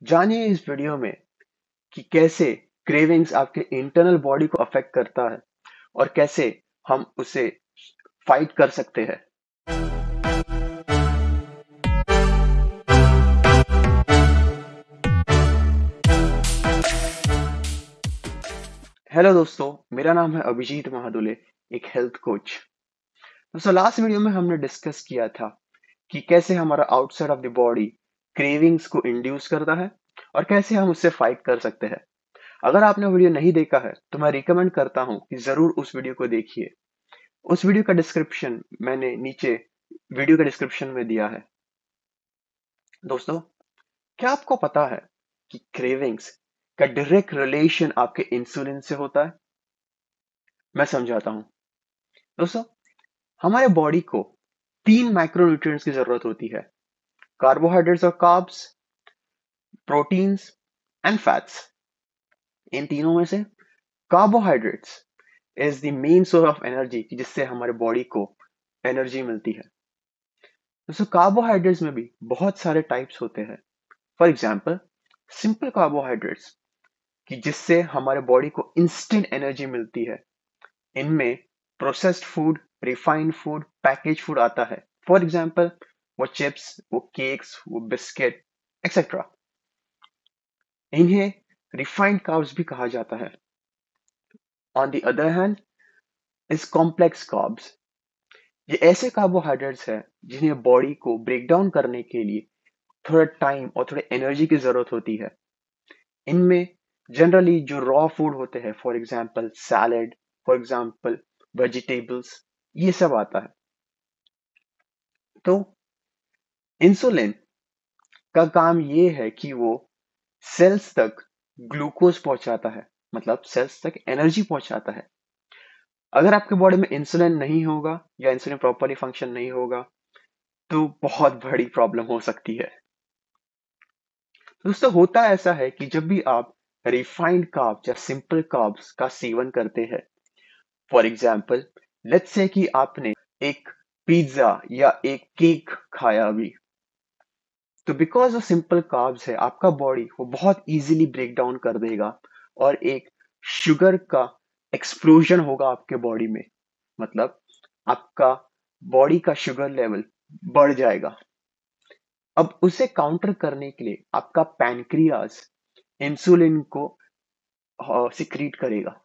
जानिए इस वीडियो में कि कैसे क्रेविंग्स आपके इंटरनल बॉडी को अफेक्ट करता है और कैसे हम उसे फाइट कर सकते हैं। हेलो दोस्तों, मेरा नाम है अभिजीत महादुले, एक हेल्थ कोच। दोस्तों, लास्ट वीडियो में हमने डिस्कस किया था कि कैसे हमारा outside of the body cravings को इंड्यूस करता है और कैसे हम उससे फाइट कर सकते हैं। अगर आपने वीडियो नहीं देखा है तो मैं रिकमेंड करता हूं कि जरूर उस वीडियो को देखिए। उस वीडियो का डिस्क्रिप्शन मैंने नीचे वीडियो के डिस्क्रिप्शन में दिया है। दोस्तों, क्या आपको पता है कि क्रेविंग्स का डायरेक्ट रिलेशन आपके इंसुलिन से होता है? मैं समझाता हूं। दोस्तों, हमारे बॉडी को 3 माइक्रोन्यूट्रिएंट्स की जरूरत होती है: कार्बोहाइड्रेट्स और कार्ब्स, प्रोटीन्स एंड फैट्स। इन तीनों में से carbohydrates is the main source of energy, जिससे हमारे बॉडी को एनर्जी मिलती है। दोस्तों, कार्बोहाइड्रेट्स में भी बहुत सारे टाइप्स होते हैं। फॉर एग्जाम्पल, सिंपल कार्बोहाइड्रेट्स कि जिससे हमारे बॉडी को इंस्टेंट एनर्जी मिलती है। इनमें processed food, refined food, package food आता है। फॉर एग्जाम्पल, वो चिप्स, वो केक्स, वो बिस्किट एक्सेट्रा। इन्हें रिफाइंड कार्ब्स भी कहा जाता है। On the other hand is complex carbs. ये ऐसे कार्बोहाइड्रेट्स हैं जिन्हें बॉडी को ब्रेक डाउन करने के लिए थोड़ा टाइम और थोड़े एनर्जी की जरूरत होती है। इनमें जनरली जो रॉ फूड होते हैं, for example salad, for example vegetables, ये सब आता है। तो इंसुलिन का काम ये है कि वो सेल्स तक ग्लूकोज पहुंचाता है, मतलब सेल्स तक एनर्जी पहुंचाता है। अगर आपके बॉडी में इंसुलिन नहीं होगा या इंसुलिन प्रॉपरली फंक्शन नहीं होगा तो बहुत बड़ी प्रॉब्लम हो सकती है। दोस्तों, होता ऐसा है कि जब भी आप रिफाइंड कार्ब्स या सिंपल कार्ब्स का सेवन करते हैं, फॉर एग्जाम्पल लेट्स से कि आपने एक पिज्जा या एक केक खाया अभी, तो बिकॉज ऑफ सिंपल कार्ब्स है आपका बॉडी वो बहुत इजीली ब्रेक डाउन कर देगा और एक शुगर का एक्सप्लोजन होगा आपके बॉडी में। मतलब आपका बॉडी का शुगर लेवल बढ़ जाएगा। अब उसे काउंटर करने के लिए आपका पैनक्रियाज इंसुलिन को सिक्रीट करेगा,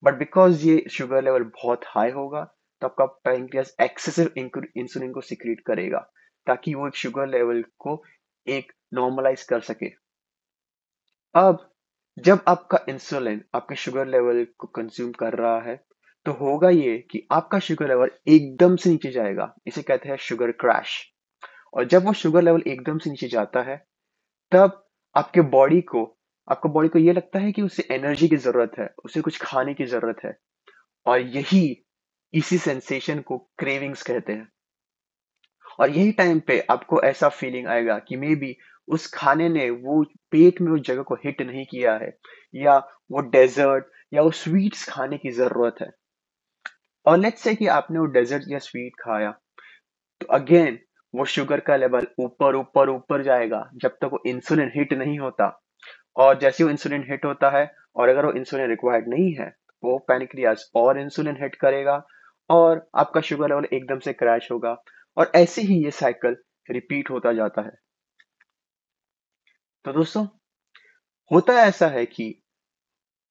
बट बिकॉज ये शुगर लेवल बहुत हाई होगा तो आपका पैनक्रियास एक्सेसिव इंसुलिन को सिक्रीट करेगा ताकि वो एक शुगर लेवल को एक नॉर्मलाइज कर सके। अब जब आपका इंसुलिन आपके शुगर लेवल को कंज्यूम कर रहा है तो होगा ये कि आपका शुगर लेवल एकदम से नीचे जाएगा। इसे कहते हैं शुगर क्रैश। और जब वो शुगर लेवल एकदम से नीचे जाता है तब आपके बॉडी को आपका बॉडी को ये लगता है कि उसे एनर्जी की जरूरत है, उसे कुछ खाने की जरूरत है। और यही इसी सेंसेशन को क्रेविंग्स कहते हैं। और यही टाइम पे आपको ऐसा फीलिंग आएगा कि मे बी उस खाने ने वो पेट में उस जगह को हिट नहीं किया है, या वो डेजर्ट या वो स्वीट्स खाने की जरूरत है। और लेट्स से कि आपने वो डेजर्ट या स्वीट खाया तो अगेन वो शुगर का लेवल ऊपर ऊपर ऊपर जाएगा जब तक वो इंसुलिन हिट नहीं होता। और जैसे वो इंसुलिन हिट होता है और अगर वो इंसुलिन रिक्वायर्ड नहीं है, वो पैनक्रियास और इंसुलिन हिट करेगा और आपका शुगर लेवल एकदम से क्रैश होगा। और ऐसे ही ये साइकिल रिपीट होता जाता है। तो दोस्तों, होता ऐसा है कि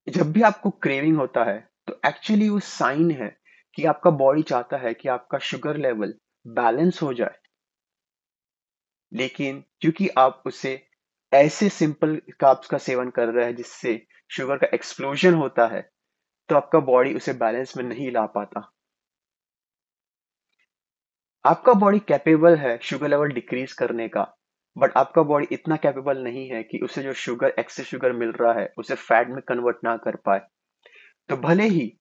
जब भी आपको क्रेविंग होता है तो एक्चुअली वो साइन है कि आपका बॉडी चाहता है कि आपका शुगर लेवल बैलेंस हो जाए। लेकिन क्योंकि आप उसे ऐसे सिंपल कार्ब्स का सेवन कर रहे हैं जिससे शुगर का एक्सप्लोजन होता है, तो आपका बॉडी उसे बैलेंस में नहीं ला पाता। आपका बॉडी कैपेबल है शुगर लेवल डिक्रीज करने का, बट आपका बॉडी इतना कैपेबल नहीं है कि उसे जो शुगर एक्सेस शुगर मिल रहा है उसे फैट में कन्वर्ट ना कर पाए। तो भले ही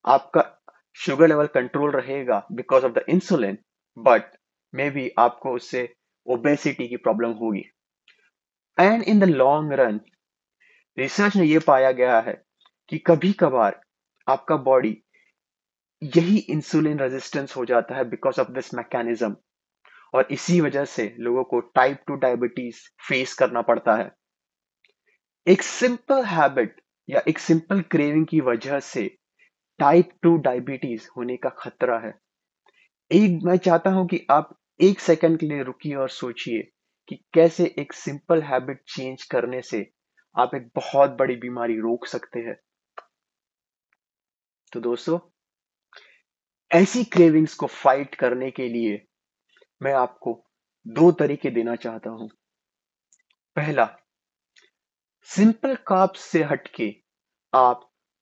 आपका शुगर लेवल कंट्रोल रहेगा because of the insulin, but may be आपको उससे ओबेसिटी की प्रॉब्लम होगी। And in the long run research में यह पाया गया है कि कभी कभार आपका बॉडी यही इंसुलिन रेजिस्टेंस हो जाता है बिकॉज ऑफ दिस मैकेनिज्म। और इसी वजह से लोगों को टाइप 2 डायबिटीज फेस करना पड़ता है। एक सिंपल हैबिट या एक सिंपल क्रेविंग की वजह से टाइप 2 डायबिटीज होने का खतरा है। मैं चाहता हूं कि आप 1 सेकंड के लिए रुकिए और सोचिए कि कैसे एक सिंपल हैबिट चेंज करने से आप एक बहुत बड़ी बीमारी रोक सकते हैं। तो दोस्तों, ऐसी क्रेविंग्स को फाइट करने के लिए मैं आपको 2 तरीके देना चाहता हूं। पहला, सिंपल कार्ब्स से हटके आप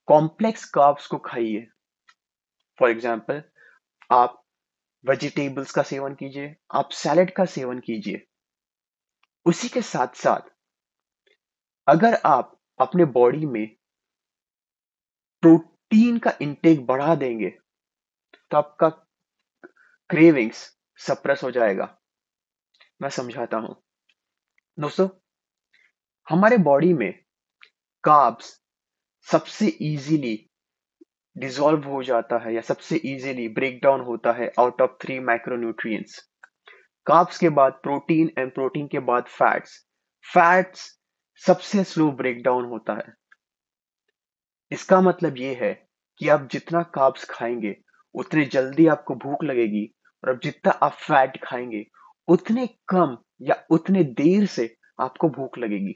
कॉम्प्लेक्स कार्ब्स को खाइए। फॉर एग्जाम्पल, आप वेजिटेबल्स का सेवन कीजिए, आप सैलेड का सेवन कीजिए। उसी के साथ साथ अगर आप अपने बॉडी में प्रोटीन का इंटेक बढ़ा देंगे तो आपका क्रेविंग्स सप्रेस हो जाएगा। मैं समझाता हूं। दोस्तों, हमारे बॉडी में कार्ब्स सबसे इजीली डिसॉल्व हो जाता है या सबसे इजीली ब्रेक डाउन होता है आउट ऑफ 3 माइक्रोन्यूट्रिएंट्स। कार्ब्स के बाद प्रोटीन एंड प्रोटीन के बाद फैट्स। फैट्स सबसे स्लो ब्रेक डाउन होता है। इसका मतलब ये है कि आप जितना कार्ब्स खाएंगे उतने जल्दी आपको भूख लगेगी, और अब जितना आप फैट खाएंगे उतने कम या उतने देर से आपको भूख लगेगी।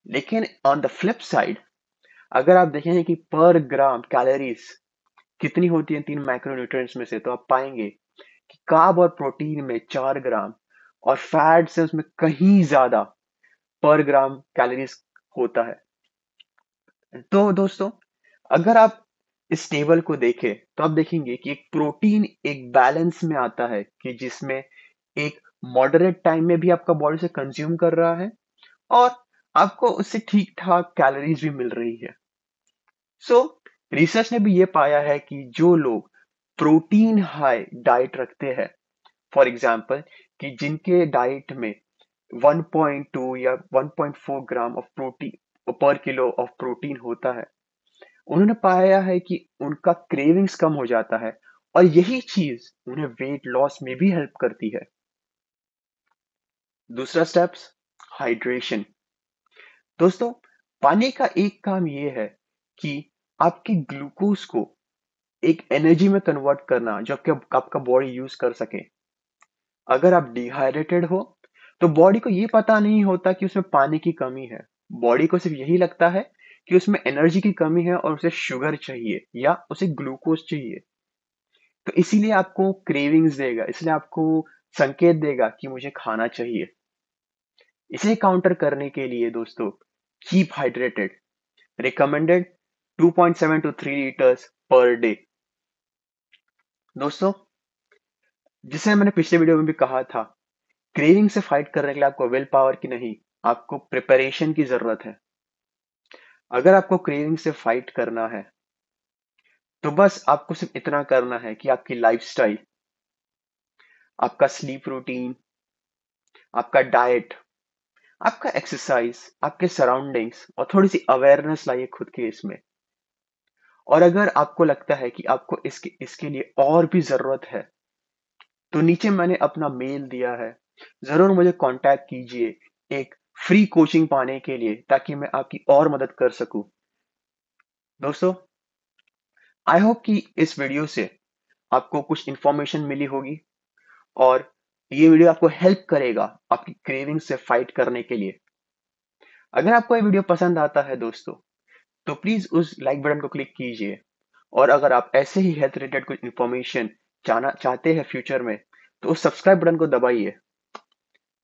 लेकिन ऑन द फ्लिप साइड, अगर आप देखेंगे कि पर ग्राम कैलोरीज कितनी होती है 3 माइक्रोन्यूट्रिएंट्स में से, तो आप पाएंगे कि कार्ब और प्रोटीन में 4 ग्राम और फैट से उसमें कहीं ज्यादा पर ग्राम कैलोरीज होता है। तो दोस्तों, अगर आप इस टेबल को देखें तो आप देखेंगे कि एक प्रोटीन एक बैलेंस में आता है कि जिसमें एक मॉडरेट टाइम में भी आपका बॉडी से कंज्यूम कर रहा है और आपको उससे ठीक ठाक कैलोरीज भी मिल रही है। सो रिसर्च ने भी ये पाया है कि जो लोग प्रोटीन हाई डाइट रखते हैं, फॉर एग्जाम्पल कि जिनके डाइट में 1.2 या 1.4 ग्राम ऑफ प्रोटीन पर किलो ऑफ प्रोटीन होता है, उन्होंने पाया है कि उनका क्रेविंग्स कम हो जाता है और यही चीज उन्हें वेट लॉस में भी हेल्प करती है। दूसरा स्टेप्स, हाइड्रेशन। दोस्तों, पानी का एक काम ये है कि आपके ग्लूकोज को एक एनर्जी में कन्वर्ट करना जो आपका बॉडी यूज कर सके। अगर आप डिहाइड्रेटेड हो तो बॉडी को ये पता नहीं होता कि उसमें पानी की कमी है। बॉडी को सिर्फ यही लगता है कि उसमें एनर्जी की कमी है और उसे शुगर चाहिए या उसे ग्लूकोज चाहिए। तो इसीलिए आपको क्रेविंग्स देगा, इसलिए आपको संकेत देगा कि मुझे खाना चाहिए। इसे काउंटर करने के लिए दोस्तों, keep hydrated. Recommended 2.7 to 3 litres per day. दोस्तों, जिसे मैंने पिछले वीडियो में भी कहा था, क्रेविंग से फाइट करने के लिए आपको विल पावर की नहीं, आपको प्रिपरेशन की जरूरत है। अगर आपको क्रेविंग से फाइट करना है तो बस आपको सिर्फ इतना करना है कि आपकी लाइफस्टाइल, आपका स्लीप रूटीन, आपका डाइट, आपका एक्सरसाइज, आपके सराउंडिंग्स और थोड़ी सी अवेयरनेस लाइए खुद के इसमें। और अगर आपको लगता है कि आपको इसके इसके लिए और भी जरूरत है तो नीचे मैंने अपना मेल दिया है, जरूर मुझे कांटेक्ट कीजिए एक फ्री कोचिंग पाने के लिए ताकि मैं आपकी और मदद कर सकूं। दोस्तों, आई होप कि इस वीडियो से आपको कुछ इंफॉर्मेशन मिली होगी और ये वीडियो आपको हेल्प करेगा आपकी क्रेविंग से फाइट करने के लिए। अगर आपको ये वीडियो पसंद आता है दोस्तों, तो प्लीज उस लाइक बटन को क्लिक कीजिए। और अगर आप ऐसे ही हेल्थ रिलेटेड कुछ इंफॉर्मेशन चाहते हैं फ्यूचर में, तो उस सब्सक्राइब बटन को दबाइए।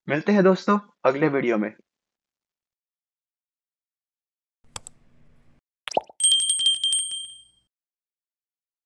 मिलते हैं दोस्तों अगले वीडियो में।